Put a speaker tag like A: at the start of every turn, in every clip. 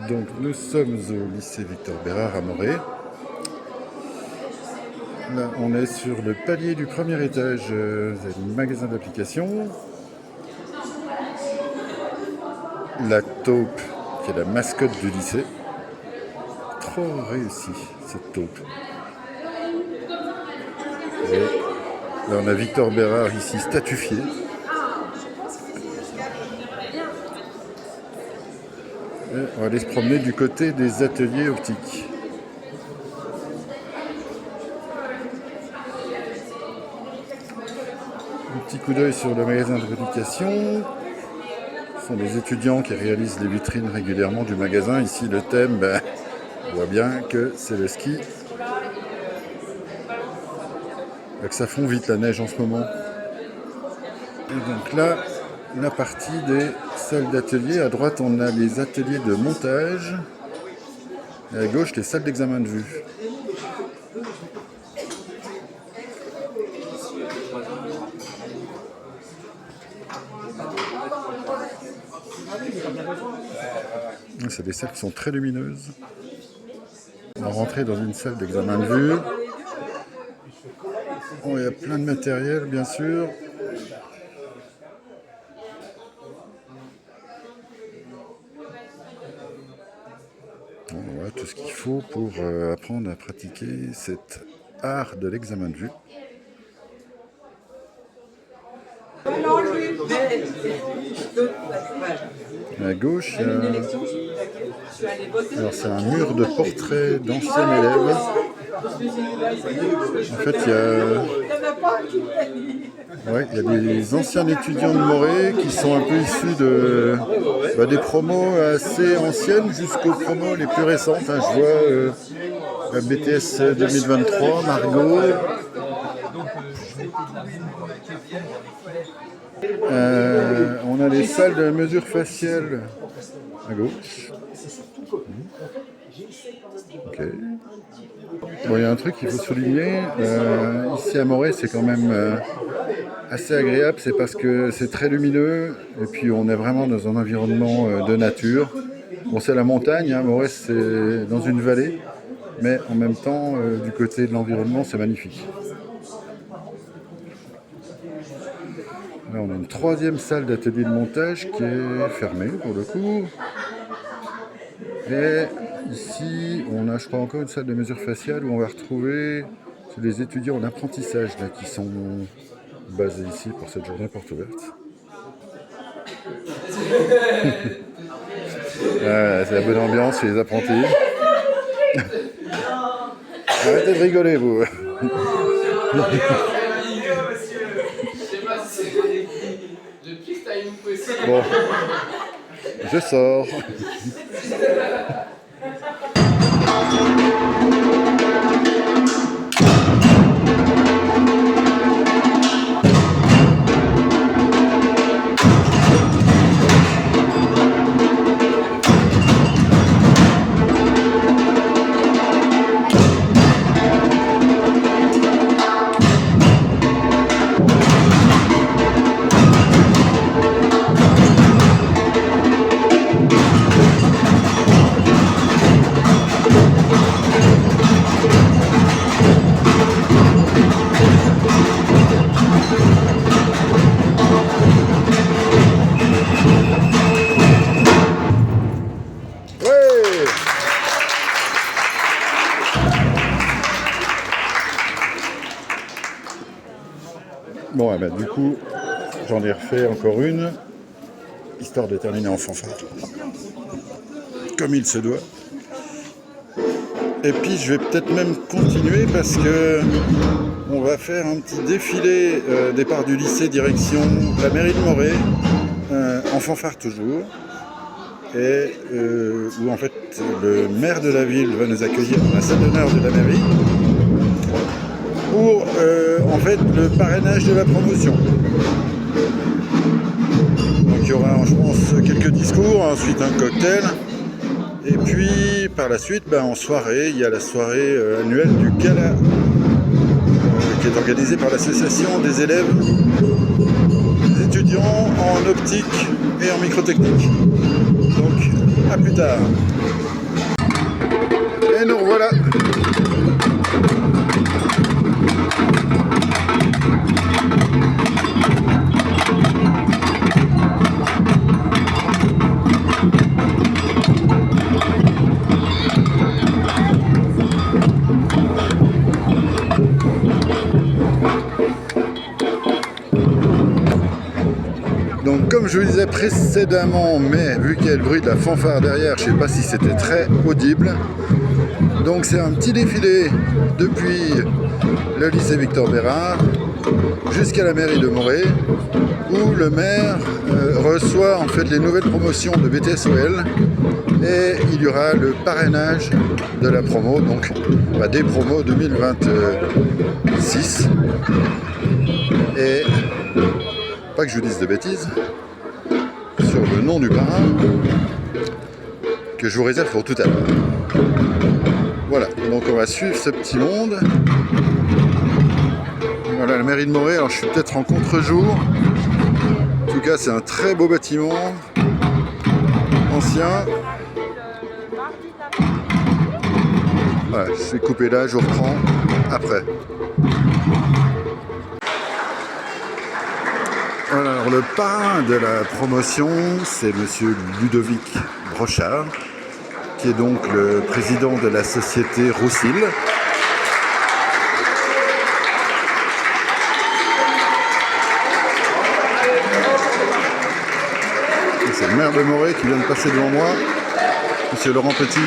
A: Donc nous sommes au lycée Victor Bérard à Morée. Là on est sur le palier du premier étage du magasin d'applications. La taupe qui est la mascotte du lycée. Trop réussi cette taupe. Et là on a Victor Bérard ici statufié. Et on va aller se promener du côté des ateliers optiques. Un petit coup d'œil sur le magasin de publication. Ce sont des étudiants qui réalisent les vitrines régulièrement du magasin. Ici le thème, on voit bien que c'est le ski. Que ça fond vite la neige en ce moment. Et donc là, la partie des salles d'atelier. À droite, on a les ateliers de montage. Et à gauche, les salles d'examen de vue. C'est des salles qui sont très lumineuses. On va rentrer dans une salle d'examen de vue. Oh, il y a plein de matériel, bien sûr. On voit tout ce qu'il faut pour apprendre à pratiquer cet art de l'examen de vue. À gauche, alors c'est un mur de portraits d'anciens élèves. En fait, il y a des anciens étudiants de Morée qui sont un peu issus des promos assez anciennes jusqu'aux promos les plus récentes. Je vois la BTS 2023, Margot. On a les salles de mesure faciale à gauche. Ok. Bon, il y a un truc qu'il faut souligner. Ici à Morée, c'est quand même assez agréable. C'est parce que c'est très lumineux et puis on est vraiment dans un environnement de nature. Bon, c'est la montagne. Morée, c'est dans une vallée, mais en même temps, du côté de l'environnement, c'est magnifique. Là, on a une troisième salle d'atelier de montage qui est fermée pour le coup. Et ici, on a, je crois, encore une salle de mesure faciale où on va retrouver les étudiants en apprentissage là, qui sont basés ici pour cette journée porte ouverte. C'est la bonne ambiance chez les apprentis. Arrêtez de rigoler, vous. Bon, je sors. Bon, du coup, j'en ai refait encore une, histoire de terminer en fanfare, comme il se doit. Et puis, je vais peut-être même continuer parce que on va faire un petit défilé départ du lycée direction la mairie de Morée, en fanfare toujours, et où en fait le maire de la ville va nous accueillir dans la salle d'honneur de la mairie pour en fait le parrainage de la promotion. Donc il y aura, je pense, quelques discours, ensuite un cocktail, et puis par la suite, en soirée, il y a la soirée annuelle du gala qui est organisée par l'association des élèves, des étudiants en optique et en microtechnique. Donc, à plus tard. Et nous revoilà. Donc comme je vous disais précédemment, mais vu qu'il y a le bruit de la fanfare derrière, je ne sais pas si c'était très audible. Donc c'est un petit défilé depuis le lycée Victor Bérard jusqu'à la mairie de Morée, où le maire reçoit en fait les nouvelles promotions de BTS-OL, et il y aura le parrainage de la promo, donc des promos 2026. Et pas que je vous dise de bêtises sur le nom du parrain, que je vous réserve pour tout à l'heure. Voilà, donc on va suivre ce petit monde. Voilà la mairie de Morée. Alors je suis peut-être en contre-jour. En tout cas c'est un très beau bâtiment ancien. Voilà, je vais couper là, je reprends après. Voilà, alors le parrain de la promotion, c'est monsieur Ludovic Brochard, qui est donc le président de la société Roussil. C'est le maire de Morée qui vient de passer devant moi, monsieur Laurent Petit.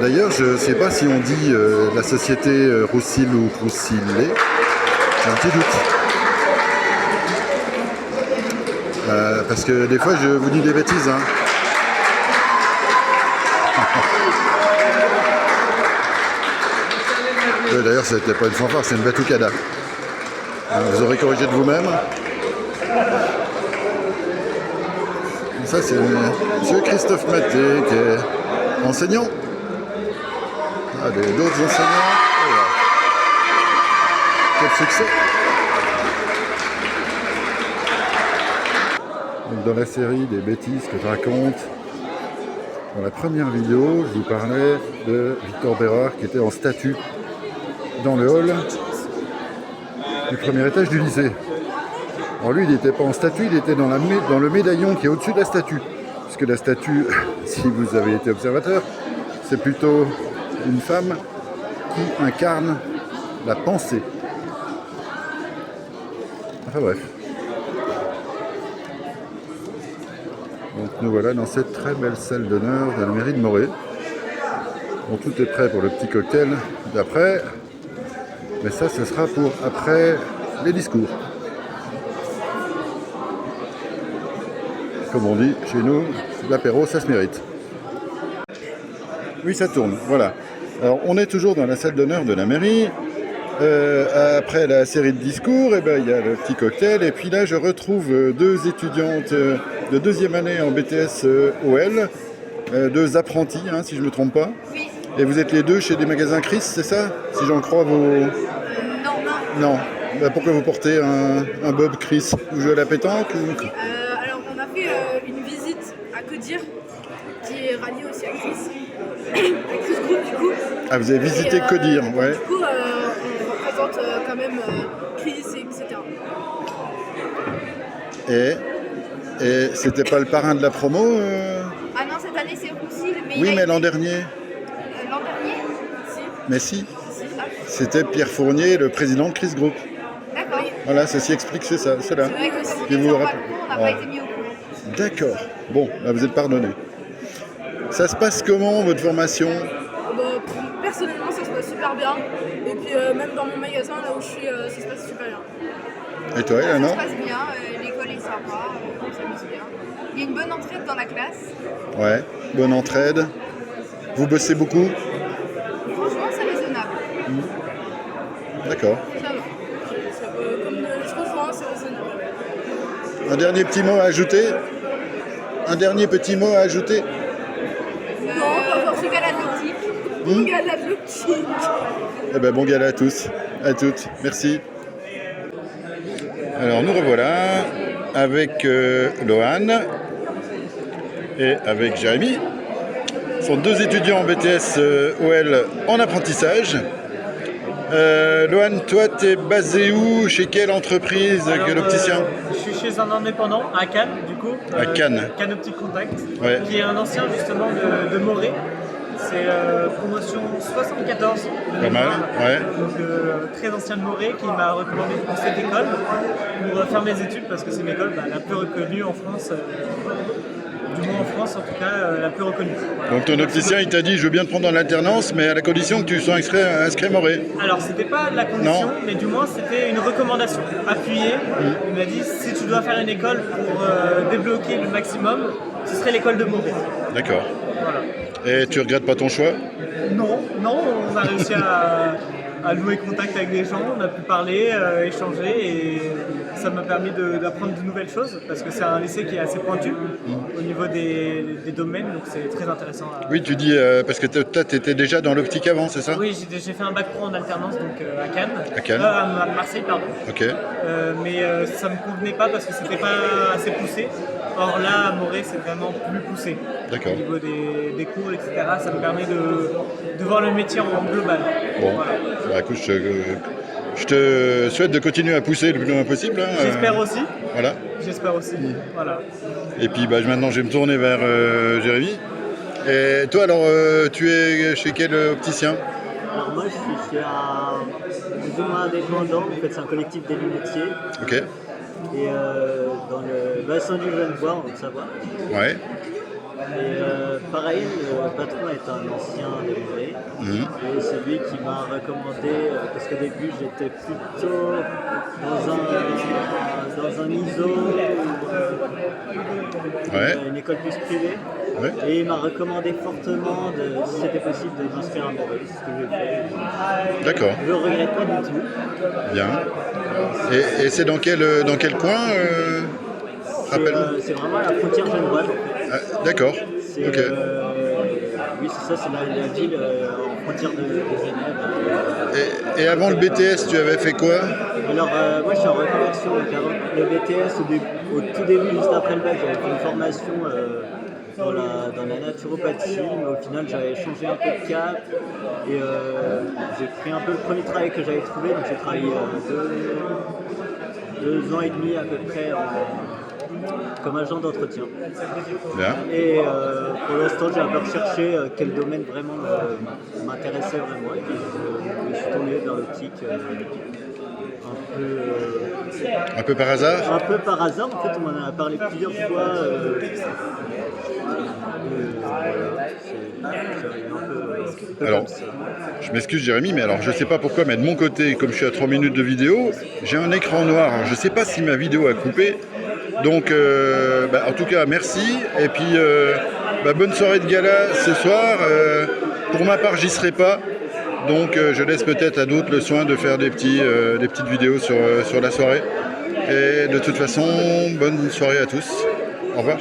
A: D'ailleurs, je ne sais pas si on dit la société Roussil ou Roussillet. J'ai un petit doute. Parce que des fois, je vous dis des bêtises. Hein. D'ailleurs, ce n'était pas une fanfare, c'est une batucada. Vous aurez corrigé de vous-même. Ça, c'est monsieur Christophe Maté, qui est enseignant. D'autres enseignants. Voilà. Quel succès! Donc dans la série des bêtises que je raconte, dans la première vidéo, je vous parlais de Victor Bérard qui était en statue dans le hall du premier étage du lycée. Alors lui, il n'était pas en statue, il était dans le médaillon qui est au-dessus de la statue. Puisque la statue, si vous avez été observateur, c'est plutôt une femme qui incarne la pensée. Enfin bref. Donc nous voilà dans cette très belle salle d'honneur de la mairie de Morée. Bon, tout est prêt pour le petit cocktail d'après. Mais ça, ce sera pour après les discours. Comme on dit chez nous, l'apéro, ça se mérite. Oui, ça tourne, voilà. Alors, on est toujours dans la salle d'honneur de la mairie. Après la série de discours, il y a le petit cocktail. Et puis là, je retrouve deux étudiantes de deuxième année en BTS OL, deux apprentis, si je ne me trompe pas.
B: Oui.
A: Et vous êtes les deux chez des magasins Chris, c'est ça? Si j'en crois vos... Non. Pourquoi vous portez un bob Chris? Vous jouez à la pétanque ou...
B: Alors, on a fait une visite à Codir, qui est ralliée aussi à Chris. À Chris Group, du coup.
A: Ah, vous avez visité Codir, ouais.
B: Du coup, on représente quand même Chris, etc.
A: Et c'était pas le parrain de la promo
B: Ah non, cette année c'est Roussil.
A: Oui, mais l'an dernier.
B: L'an dernier, si.
A: Mais si.
B: Ah.
A: C'était Pierre Fournier, le président de Chris Group.
B: D'accord.
A: Voilà, ceci explique cela.
B: C'est vrai que si on
A: vous
B: n'a
A: rappelez...
B: pas été mis au courant.
A: D'accord. Bon, là vous êtes pardonné. Ça se passe comment, votre formation?
B: Personnellement, ça se passe super bien. Et puis même dans mon magasin, là où je suis, ça se passe super bien.
A: Et toi, Eleanor?
C: Ça se passe bien, l'école est sympa, on s'amuse bien. Il y a une bonne entraide dans la classe.
A: Ouais, bonne entraide. Vous bossez beaucoup?
C: Franchement, c'est raisonnable.
A: D'accord.
B: Ça va. Comme je rejoins, c'est raisonnable.
A: Un dernier petit mot à ajouter? Un dernier petit mot à ajouter?
B: Non, pas forcément galactique. Galactique.
A: Eh ben bon gala à tous, à toutes. Merci. Alors nous revoilà avec Lohan et avec Jérémy. Ce sont deux étudiants en BTS OL en apprentissage. Lohan, toi, tu es basé où? Chez quelle entreprise? Quel opticien?
D: Je suis chez un indépendant à Cannes, du coup.
A: À Cannes.
D: Cannes Optique Contact,
A: Ouais.
D: qui est un ancien justement de Morée. C'est promotion 74.
A: Pas mal, ouais.
D: Donc très ancien de Morée qui m'a recommandé pour cette école pour faire mes études parce que c'est une école la plus reconnue en France. Du moins en France en tout cas, la plus reconnue.
A: Donc ton opticien, il t'a dit, je veux bien te prendre dans l'alternance, mais à la condition que tu sois inscrit à Morée.
D: Alors c'était pas la condition,
A: Non.
D: mais du moins c'était une recommandation appuyée. Il m'a dit si tu dois faire une école pour débloquer le maximum, ce serait l'école de Morée.
A: D'accord.
D: Voilà.
A: Et tu regrettes pas ton choix?
D: Non, on a réussi à louer contact avec des gens, on a pu parler, échanger et ça m'a permis d'apprendre de nouvelles choses parce que c'est un lycée qui est assez pointu au niveau des domaines, donc c'est très intéressant.
A: Oui, tu dis, parce que toi, tu étais déjà dans l'optique avant, c'est ça?
D: Oui, j'ai fait un bac pro en alternance donc à Cannes.
A: À Cannes.
D: À Marseille, pardon.
A: Ok.
D: Mais ça me convenait pas parce que c'était pas assez poussé. Or là, à Morée, c'est vraiment plus poussé.
A: D'accord.
D: Au niveau des cours, etc., ça me permet de voir le métier en global.
A: Bon,
D: Voilà.
A: bah, écoute, je te souhaite de continuer à pousser le plus loin possible. Hein,
D: J'espère aussi.
A: Voilà.
D: J'espère aussi. Voilà.
A: Et puis bah, maintenant, je vais me tourner vers Jérémy. Et toi, alors, tu es chez quel opticien?
E: Alors moi je suis chez un plus ou moins indépendant, en fait c'est un collectif des lunetiers
A: Ok.
E: et dans le bassin du Genevois en Haute-Savoie.
A: Ouais.
E: Et pareil, le patron est un ancien de Morée et c'est lui qui m'a recommandé, parce qu'au début j'étais plutôt dans un ISO,
A: Ouais.
E: une école plus privée.
A: Ouais.
E: Et il m'a recommandé fortement, si c'était possible, de m'inscrire à Morée, c'est ce que j'ai fait.
A: D'accord.
E: Je ne regrette pas du tout.
A: Bien. Et c'est dans quel coin Rappelle-moi.
E: C'est vraiment à la frontière genevoise. En fait.
A: Ah, d'accord.
E: C'est,
A: Ok.
E: oui, c'est ça, c'est la ville en frontière de Genève.
A: Et avant le BTS, tu avais fait quoi?
E: Alors, moi je suis en reconversion. Donc avant le BTS, au tout début, juste après le bac, j'avais fait une formation dans la naturopathie, mais au final j'avais changé un peu de cap et j'ai pris un peu le premier travail que j'avais trouvé. Donc j'ai travaillé 2 ans et demi à peu près comme agent d'entretien.
A: Bien.
E: Et pour l'instant, j'ai un peu recherché quel domaine vraiment m'intéressait vraiment. Et puis, je me suis tourné vers l'optique
A: Un peu par hasard?
E: un peu par hasard. En fait, on m'en a parlé plusieurs fois. C'est arrivé un peu
A: Alors,
E: comme ça.
A: je m'excuse Jérémy, mais alors je sais pas pourquoi, mais de mon côté, comme je suis à 3 minutes de vidéo, j'ai un écran noir. Alors, je sais pas si ma vidéo a coupé. Donc, en tout cas, merci. Et puis, bonne soirée de gala ce soir. Pour ma part, j'y serai pas. Donc, je laisse peut-être à d'autres le soin de faire des petites vidéos sur la soirée. Et de toute façon, bonne soirée à tous. Au revoir.